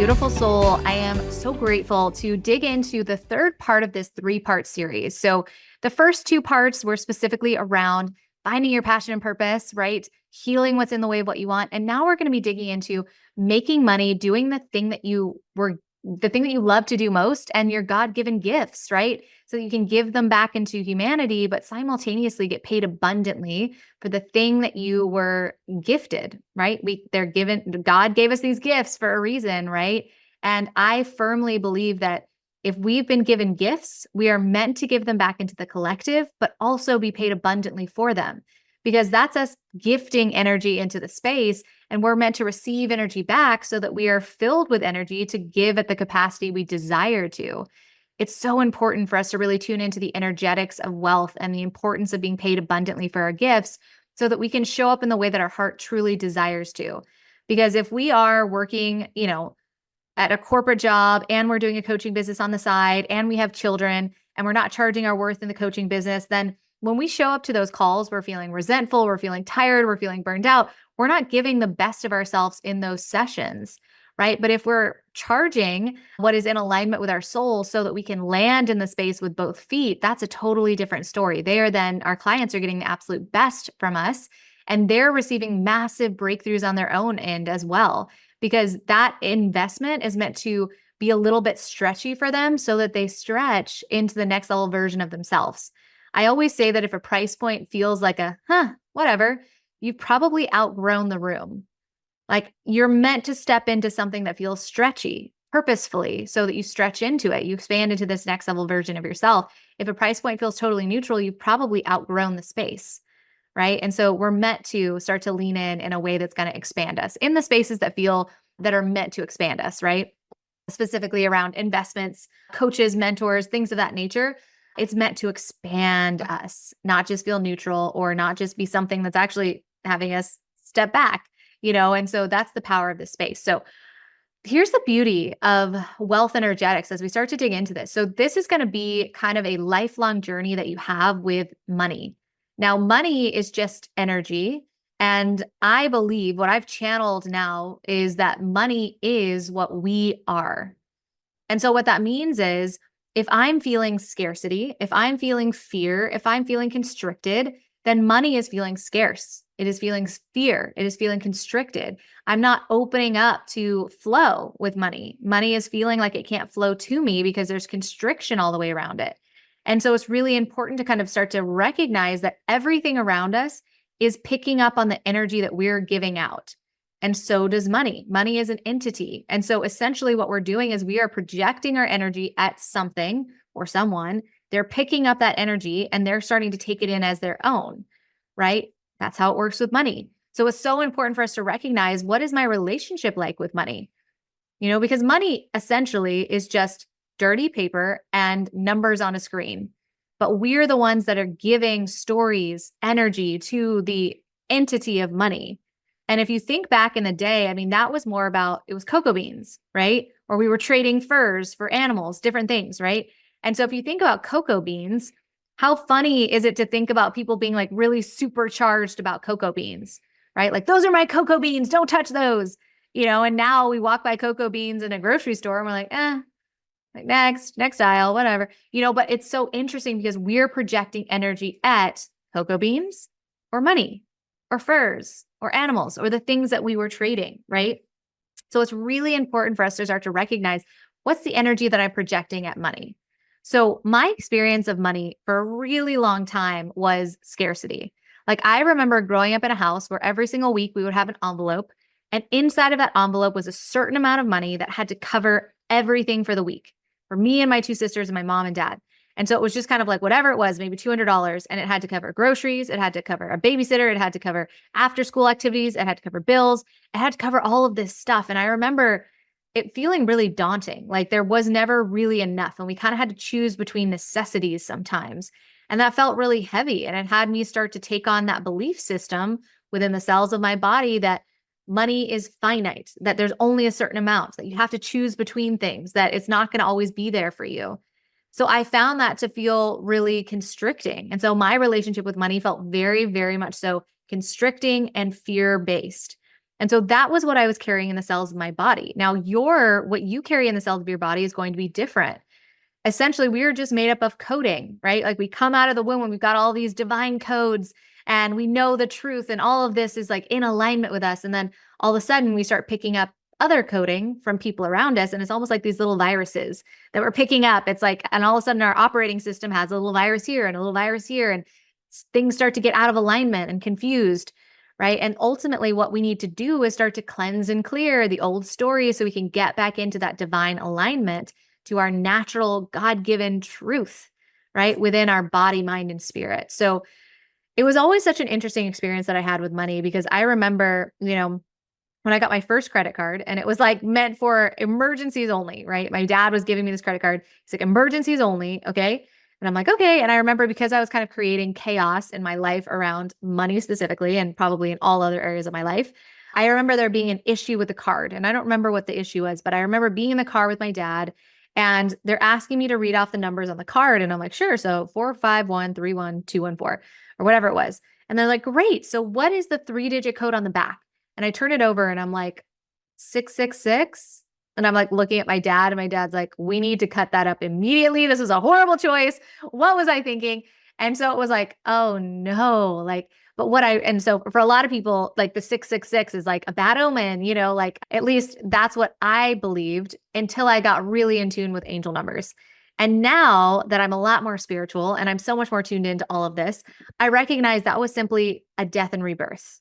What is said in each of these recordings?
beautiful soul. I am so grateful to dig into the third part of this three-part series. So, the first two parts were specifically around finding your passion and purpose, right? Healing what's in the way of what you want. And now we're going to be digging into making money, doing the thing that you love to do most and your God-given gifts, right? So that you can give them back into humanity, but simultaneously get paid abundantly for the thing that you were gifted, right? God gave us these gifts for a reason, right? And I firmly believe that if we've been given gifts, we are meant to give them back into the collective, but also be paid abundantly for them, because that's us gifting energy into the space. And we're meant to receive energy back so that we are filled with energy to give at the capacity we desire to. It's so important for us to really tune into the energetics of wealth and the importance of being paid abundantly for our gifts so that we can show up in the way that our heart truly desires to. Because if we are working, at a corporate job and we're doing a coaching business on the side and we have children and we're not charging our worth in the coaching business, then when we show up to those calls, we're feeling resentful, we're feeling tired, we're feeling burned out. We're not giving the best of ourselves in those sessions, right? But if we're charging what is in alignment with our soul so that we can land in the space with both feet, that's a totally different story. Our clients are getting the absolute best from us, and they're receiving massive breakthroughs on their own end as well, because that investment is meant to be a little bit stretchy for them so that they stretch into the next level version of themselves. I always say that if a price point feels like whatever, you've probably outgrown the room. Like, you're meant to step into something that feels stretchy purposefully so that you stretch into it. You expand into this next level version of yourself. If a price point feels totally neutral, you've probably outgrown the space, right? And so we're meant to start to lean in a way that's going to expand us in the spaces that are meant to expand us, right? Specifically around investments, coaches, mentors, things of that nature. It's meant to expand us, not just feel neutral or not just be something that's actually having us step back, and so that's the power of this space. So here's the beauty of wealth energetics as we start to dig into this. So this is going to be kind of a lifelong journey that you have with money. Now, money is just energy. And I believe what I've channeled now is that money is what we are. And so what that means is, if I'm feeling scarcity, if I'm feeling fear, if I'm feeling constricted, then money is feeling scarce. It is feeling fear. It is feeling constricted. I'm not opening up to flow with money. Money is feeling like it can't flow to me because there's constriction all the way around it. And so it's really important to kind of start to recognize that everything around us is picking up on the energy that we're giving out. And so does money. Money is an entity. And so essentially what we're doing is we are projecting our energy at something or someone. They're picking up that energy and they're starting to take it in as their own, right? That's how it works with money. So it's so important for us to recognize, what is my relationship like with money? Because money essentially is just dirty paper and numbers on a screen. But we're the ones that are giving stories, energy to the entity of money. And if you think back in the day, that was more about, it was cocoa beans, right? Or we were trading furs for animals, different things, right? And so if you think about cocoa beans, how funny is it to think about people being like really supercharged about cocoa beans, right? Like, those are my cocoa beans, don't touch those, and now we walk by cocoa beans in a grocery store and we're like next aisle, whatever, but it's so interesting because we're projecting energy at cocoa beans or money or furs or animals or the things that we were trading, right? So it's really important for us to start to recognize, what's the energy that I'm projecting at money? So my experience of money for a really long time was scarcity. Like, I remember growing up in a house where every single week we would have an envelope, and inside of that envelope was a certain amount of money that had to cover everything for the week for me and my two sisters and my mom and dad. And so it was just kind of like whatever it was, maybe $200, and it had to cover groceries, it had to cover a babysitter, it had to cover after school activities, it had to cover bills, it had to cover all of this stuff. And I remember it feeling really daunting. Like, there was never really enough. And we kind of had to choose between necessities sometimes. And that felt really heavy. And it had me start to take on that belief system within the cells of my body that money is finite, that there's only a certain amount, that you have to choose between things, that it's not going to always be there for you. So I found that to feel really constricting. And so my relationship with money felt very, very much so constricting and fear-based. And so that was what I was carrying in the cells of my body. Now, what you carry in the cells of your body is going to be different. Essentially, we are just made up of coding, right? Like we come out of the womb and we've got all these divine codes and we know the truth, and all of this is like in alignment with us. And then all of a sudden we start picking up other coding from people around us. And it's almost like these little viruses that we're picking up. It's like, and all of a sudden our operating system has a little virus here and a little virus here, and things start to get out of alignment and confused. Right. And ultimately, what we need to do is start to cleanse and clear the old stories so we can get back into that divine alignment to our natural God-given truth, right? Within our body, mind, and spirit. So it was always such an interesting experience that I had with money, because I remember, when I got my first credit card, and it was like meant for emergencies only, right? My dad was giving me this credit card. He's like, emergencies only. Okay. And I'm like, okay. And I remember, because I was kind of creating chaos in my life around money specifically, and probably in all other areas of my life, I remember there being an issue with the card. And I don't remember what the issue was, but I remember being in the car with my dad, and they're asking me to read off the numbers on the card. And I'm like, sure. So 45131 214, or whatever it was. And they're like, great. So what is the 3-digit code on the back? And I turn it over and I'm like, 666. And I'm like looking at my dad, and my dad's like, we need to cut that up immediately. This is a horrible choice. What was I thinking? And so it was like, oh no, like, and so for a lot of people, like the 666 is like a bad omen, like at least that's what I believed until I got really in tune with angel numbers. And now that I'm a lot more spiritual and I'm so much more tuned into all of this, I recognize that was simply a death and rebirth.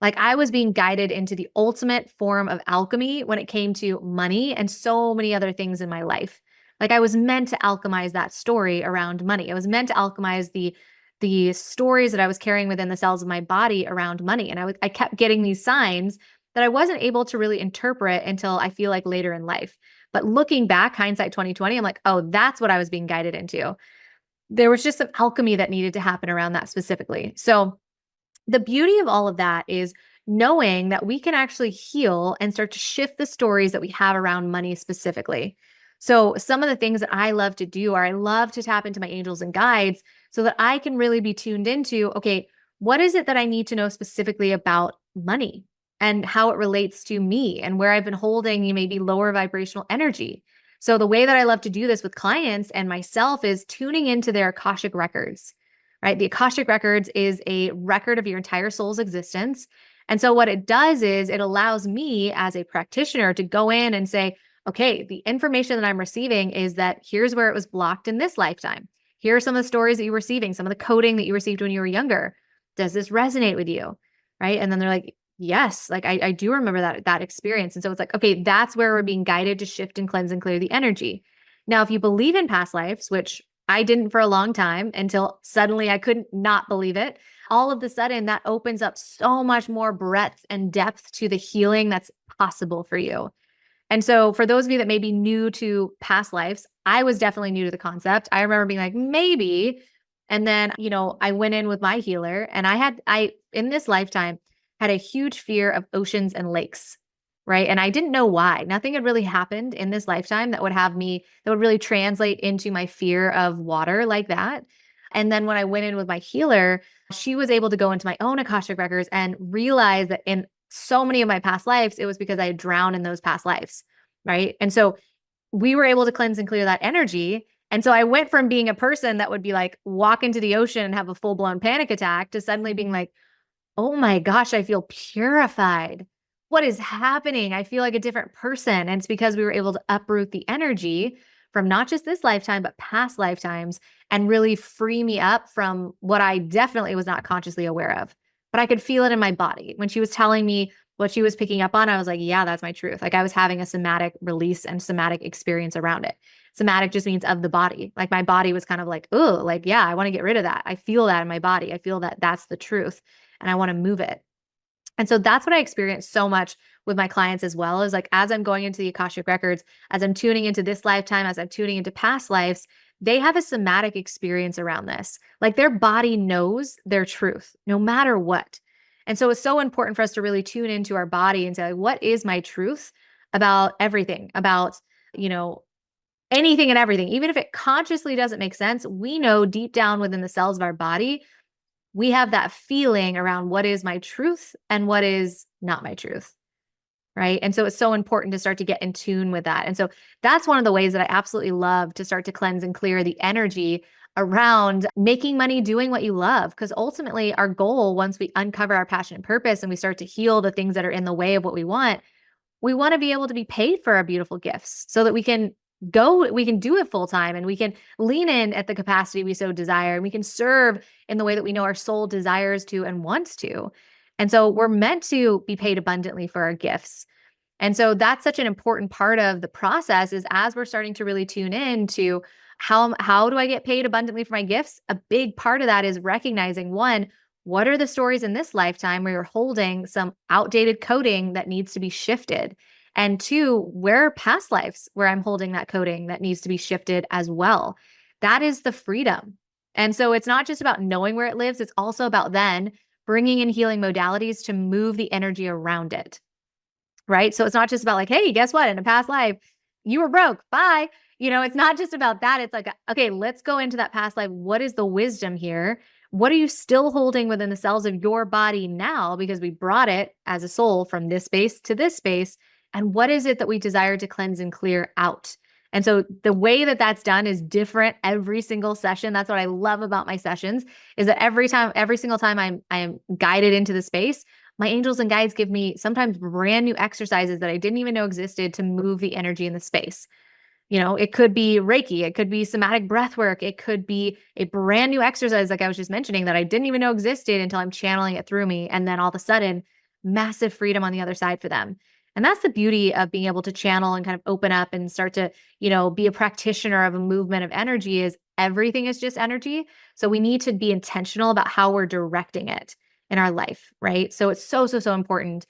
Like I was being guided into the ultimate form of alchemy when it came to money and so many other things in my life. Like I was meant to alchemize that story around money. I was meant to alchemize the stories that I was carrying within the cells of my body around money. And I kept getting these signs that I wasn't able to really interpret until I feel like later in life. But looking back, hindsight 2020, I'm like, oh, that's what I was being guided into. There was just some alchemy that needed to happen around that specifically. So the beauty of all of that is knowing that we can actually heal and start to shift the stories that we have around money specifically. So some of the things that I love to do are I love to tap into my angels and guides so that I can really be tuned into, okay, what is it that I need to know specifically about money and how it relates to me and where I've been holding maybe lower vibrational energy. So the way that I love to do this with clients and myself is tuning into their Akashic Records. Right? The Akashic Records is a record of your entire soul's existence. And so what it does is it allows me as a practitioner to go in and say, okay, the information that I'm receiving is that here's where it was blocked in this lifetime. Here are some of the stories that you're receiving, some of the coding that you received when you were younger. Does this resonate with you? Right? And then they're like, yes, like I do remember that experience. And so it's like, okay, that's where we're being guided to shift and cleanse and clear the energy. Now, if you believe in past lives, which I didn't for a long time until suddenly I couldn't not believe it. All of a sudden, that opens up so much more breadth and depth to the healing that's possible for you. And so for those of you that may be new to past lives, I was definitely new to the concept. I remember being like, maybe. And then, I went in with my healer, and I, in this lifetime, had a huge fear of oceans and lakes. Right. And I didn't know why. Nothing had really happened in this lifetime that would really translate into my fear of water like that. And then when I went in with my healer, she was able to go into my own Akashic Records and realize that in so many of my past lives, it was because I had drowned in those past lives. Right. And so we were able to cleanse and clear that energy. And so I went from being a person that would be like, walk into the ocean and have a full blown panic attack to suddenly being like, oh my gosh, I feel purified. What is happening? I feel like a different person. And it's because we were able to uproot the energy from not just this lifetime, but past lifetimes, and really free me up from what I definitely was not consciously aware of. But I could feel it in my body. When she was telling me what she was picking up on, I was like, yeah, that's my truth. Like I was having a somatic release and somatic experience around it. Somatic just means of the body. Like my body was kind of like, oh, like, yeah, I want to get rid of that. I feel that in my body. I feel that that's the truth and I want to move it. And so that's what I experienced so much with my clients as well, is like, as I'm going into the Akashic Records, as I'm tuning into this lifetime, as I'm tuning into past lives, they have a somatic experience around this. Like their body knows their truth, no matter what. And so it's so important for us to really tune into our body and say, like, what is my truth about everything, about, anything and everything. Even if it consciously doesn't make sense, we know deep down within the cells of our body, we have that feeling around what is my truth and what is not my truth. Right. And so it's so important to start to get in tune with that. And so that's one of the ways that I absolutely love to start to cleanse and clear the energy around making money doing what you love. Because ultimately, our goal, once we uncover our passion and purpose and we start to heal the things that are in the way of what we want to be able to be paid for our beautiful gifts so that we can do it full time and we can lean in at the capacity we so desire. And we can serve in the way that we know our soul desires to and wants to. And so we're meant to be paid abundantly for our gifts. And so that's such an important part of the process is as we're starting to really tune in to how do I get paid abundantly for my gifts? A big part of that is recognizing one, what are the stories in this lifetime where you're holding some outdated coding that needs to be shifted? And two, where are past lives where I'm holding that coding that needs to be shifted as well? That is the freedom. And so it's not just about knowing where it lives, it's also about then bringing in healing modalities to move the energy around it. Right? So it's not just about like, hey, guess what? In a past life, you were broke. Bye. It's not just about that. It's like, okay, let's go into that past life. What is the wisdom here? What are you still holding within the cells of your body now? Because we brought it as a soul from this space to this space. And what is it that we desire to cleanse and clear out? And so the way that that's done is different every single session. That's what I love about my sessions is that every single time I am guided into the space, my angels and guides give me sometimes brand new exercises that I didn't even know existed to move the energy in the space. It could be Reiki, it could be somatic breath work, it could be a brand new exercise, like I was just mentioning, that I didn't even know existed until I'm channeling it through me. And then all of a sudden, massive freedom on the other side for them. And that's the beauty of being able to channel and kind of open up and start to, be a practitioner of a movement of energy is everything is just energy. So we need to be intentional about how we're directing it in our life, right? So it's so, so, so important.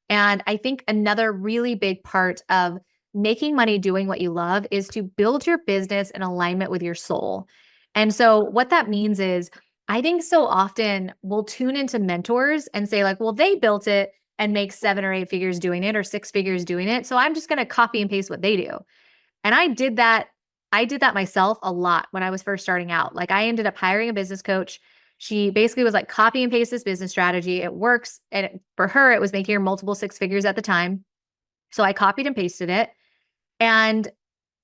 And I think another really big part of making money doing what you love is to build your business in alignment with your soul. And so what that means is I think so often we'll tune into mentors and say like, well, they built it and make 7 or 8 figures doing it or 6 figures doing it. So I'm just going to copy and paste what they do. And I did that. I did that myself a lot when I was first starting out. Like I ended up hiring a business coach. She basically was like, copy and paste this business strategy. It works. And for her, it was making her multiple 6 figures at the time. So I copied and pasted it. And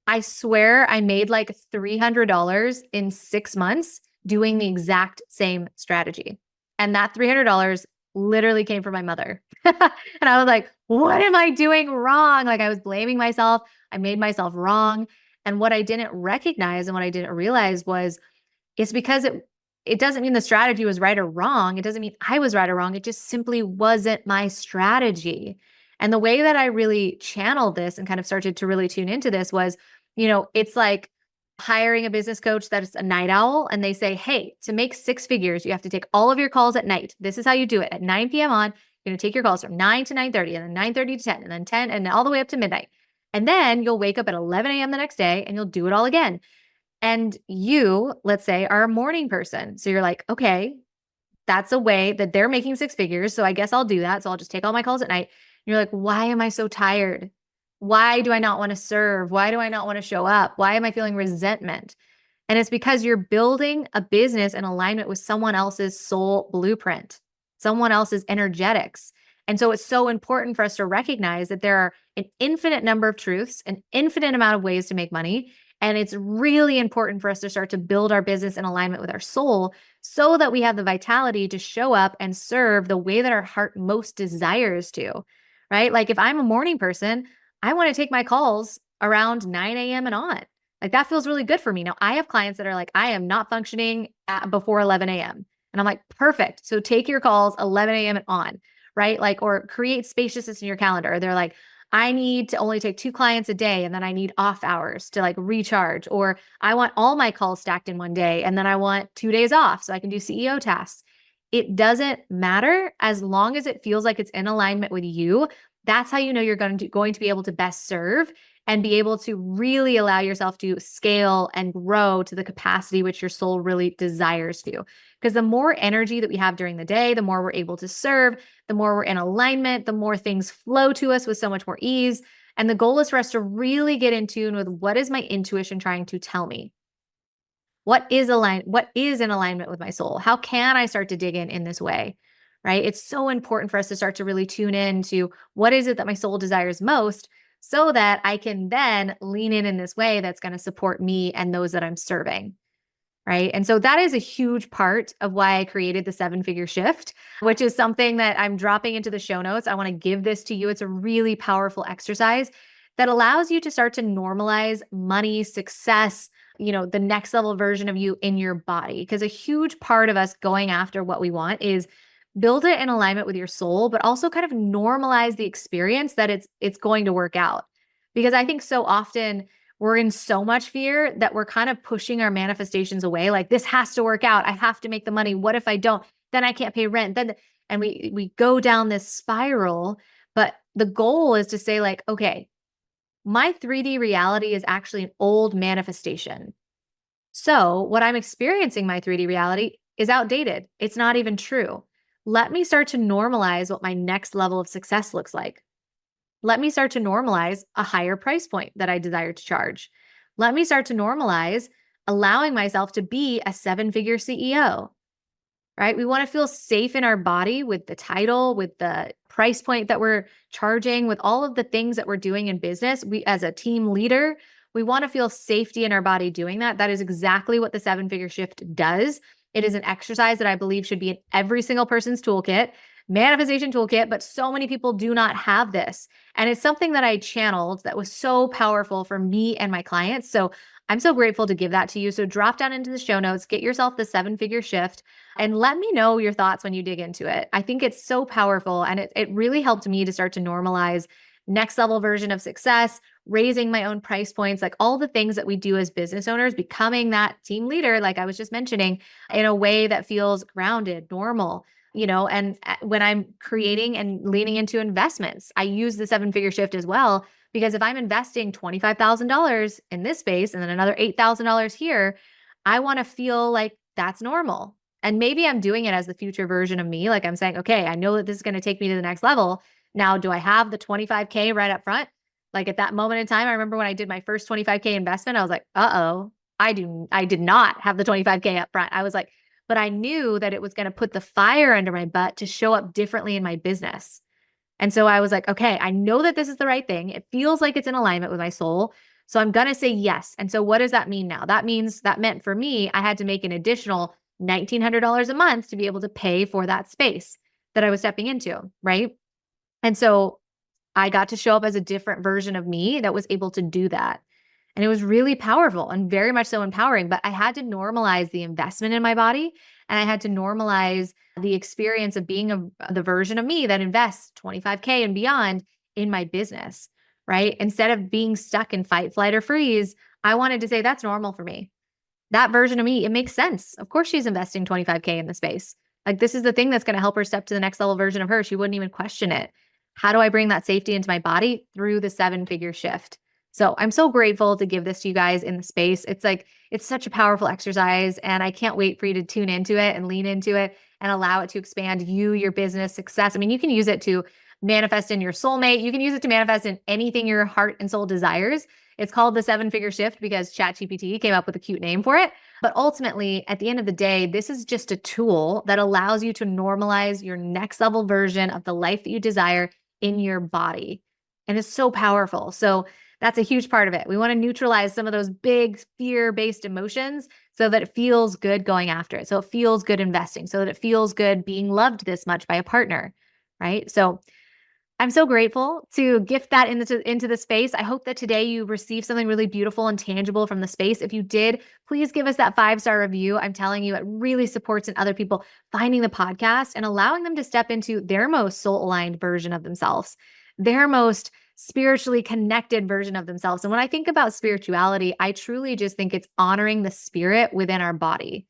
I swear I made like $300 in 6 months doing the exact same strategy. And that $300 literally came from my mother. And I was like, what am I doing wrong? Like I was blaming myself. I made myself wrong. And what I didn't recognize and what I didn't realize was it's because it doesn't mean the strategy was right or wrong. It doesn't mean I was right or wrong. It just simply wasn't my strategy. And the way that I really channeled this and kind of started to really tune into this was, it's like hiring a business coach that is a night owl and they say, hey, to make 6 figures, you have to take all of your calls at night. This is how you do it. At 9 p.m. on, you're going to take your calls from 9 to 9:30 and then 9:30 to 10 and then 10 and all the way up to midnight. And then you'll wake up at 11 a.m. the next day and you'll do it all again. And you, let's say, are a morning person. So you're like, okay, that's a way that they're making 6 figures. So I guess I'll do that. So I'll just take all my calls at night. And you're like, why am I so tired? Why do I not want to serve? Why do I not want to show up? Why am I feeling resentment? And it's because you're building a business in alignment with someone else's soul blueprint, someone else's energetics. And so it's so important for us to recognize that there are an infinite number of truths, an infinite amount of ways to make money. And it's really important for us to start to build our business in alignment with our soul so that we have the vitality to show up and serve the way that our heart most desires to, right? Like if I'm a morning person, I want to take my calls around 9 a.m. and on. Like that feels really good for me. Now I have clients that are like, I am not functioning before 11 a.m. And I'm like, perfect. So take your calls 11 a.m. and on, right? Like, or create spaciousness in your calendar. They're like, I need to only take 2 clients a day and then I need off hours to like recharge, or I want all my calls stacked in one day and then I want 2 days off so I can do CEO tasks. It doesn't matter as long as it feels like it's in alignment with you. That's how you know you're going to be able to best serve and be able to really allow yourself to scale and grow to the capacity which your soul really desires to. Because the more energy that we have during the day, the more we're able to serve, the more we're in alignment, the more things flow to us with so much more ease. And the goal is for us to really get in tune with what is my intuition trying to tell me? What is in alignment with my soul? How can I start to dig in this way? right? It's so important for us to start to really tune in to what is it that my soul desires most so that I can then lean in this way that's going to support me and those that I'm serving. Right. And so that is a huge part of why I created the 7-figure shift, which is something that I'm dropping into the show notes. I want to give this to you. It's a really powerful exercise that allows you to start to normalize money, success, the next level version of you in your body. Because a huge part of us going after what we want is build it in alignment with your soul, but also kind of normalize the experience that it's going to work out. Because I think so often we're in so much fear that we're kind of pushing our manifestations away. Like, this has to work out. I have to make the money. What if I don't? Then I can't pay rent. And we go down this spiral. But the goal is to say, like, okay, my 3D reality is actually an old manifestation. So what I'm experiencing, my 3D reality, is outdated. It's not even true. Let me start to normalize what my next level of success looks like. Let me start to normalize a higher price point that I desire to charge. Let me start to normalize allowing myself to be a 7-figure CEO, right? We want to feel safe in our body with the title, with the price point that we're charging, with all of the things that we're doing in business. We, as a team leader, we want to feel safety in our body doing that. That is exactly what the 7-figure shift does. It is an exercise that I believe should be in every single person's toolkit, manifestation toolkit, but so many people do not have this. And it's something that I channeled that was so powerful for me and my clients. So I'm so grateful to give that to you. So drop down into the show notes, get yourself the 7-figure shift, and let me know your thoughts when you dig into it. I think it's so powerful, and it really helped me to start to normalize next level version of success, raising my own price points, like all the things that we do as business owners, becoming that team leader, like I was just mentioning, in a way that feels grounded, normal. And when I'm creating and leaning into investments, I use the 7-figure shift as well, because if I'm investing $25,000 in this space and then another $8,000 here, I want to feel like that's normal. And maybe I'm doing it as the future version of me. Like, I'm saying, okay, I know that this is going to take me to the next level. Now, do I have the 25K right up front? Like, at that moment in time, I remember when I did my first 25K investment, I was like, uh-oh, I did not have the 25K up front. I was like, but I knew that it was going to put the fire under my butt to show up differently in my business. And so I was like, okay, I know that this is the right thing. It feels like it's in alignment with my soul. So I'm going to say yes. And so what does that mean now? That meant for me, I had to make an additional $1,900 a month to be able to pay for that space that I was stepping into, right? And so I got to show up as a different version of me that was able to do that. And it was really powerful and very much so empowering, but I had to normalize the investment in my body, and I had to normalize the experience of being the version of me that invests 25K and beyond in my business, right? Instead of being stuck in fight, flight, or freeze, I wanted to say that's normal for me. That version of me, it makes sense. Of course, she's investing 25K in the space. Like, this is the thing that's going to help her step to the next level version of her. She wouldn't even question it. How do I bring that safety into my body? Through the 7-figure shift. So I'm so grateful to give this to you guys in the space. It's such a powerful exercise, and I can't wait for you to tune into it and lean into it and allow it to expand you, your business success. I mean, you can use it to manifest in your soulmate. You can use it to manifest in anything your heart and soul desires. It's called the 7-figure shift because ChatGPT came up with a cute name for it. But ultimately, at the end of the day, this is just a tool that allows you to normalize your next level version of the life that you desire in your body. And it's so powerful. So that's a huge part of it. We want to neutralize some of those big fear-based emotions so that it feels good going after it. So it feels good investing, so that it feels good being loved this much by a partner, right? So I'm so grateful to gift that into the space. I hope that today you received something really beautiful and tangible from the space. If you did, please give us that 5-star review. I'm telling you, it really supports in other people finding the podcast and allowing them to step into their most soul-aligned version of themselves, their most spiritually connected version of themselves. And when I think about spirituality, I truly just think it's honoring the spirit within our body.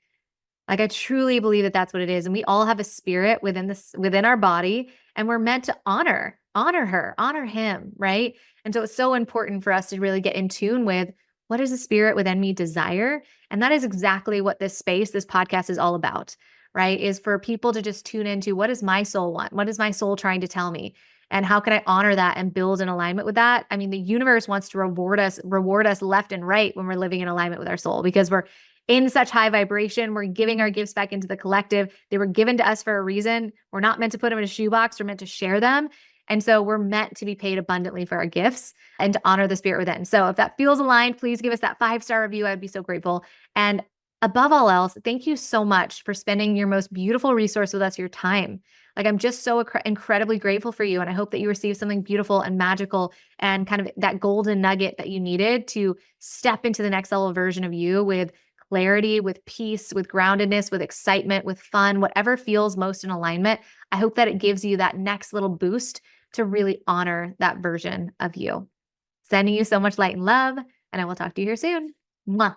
Like, I truly believe that that's what it is. And we all have a spirit within our body, and we're meant to honor her, honor him, right? And so it's so important for us to really get in tune with what does the spirit within me desire? And that is exactly what this podcast is all about, right? Is for people to just tune into, what does my soul want? What is my soul trying to tell me? And how can I honor that and build in alignment with that? I mean, the universe wants to reward us left and right when we're living in alignment with our soul, because we're in such high vibration. We're giving our gifts back into the collective. They were given to us for a reason. We're not meant to put them in a shoebox. We're meant to share them. And so we're meant to be paid abundantly for our gifts and to honor the spirit within. So if that feels aligned, please give us that 5-star review. I'd be so grateful. And above all else, thank you so much for spending your most beautiful resource with us, your time. Like, I'm just so incredibly grateful for you. And I hope that you receive something beautiful and magical and kind of that golden nugget that you needed to step into the next level version of you with clarity, with peace, with groundedness, with excitement, with fun, whatever feels most in alignment. I hope that it gives you that next little boost to really honor that version of you. Sending you so much light and love, and I will talk to you here soon. Mwah.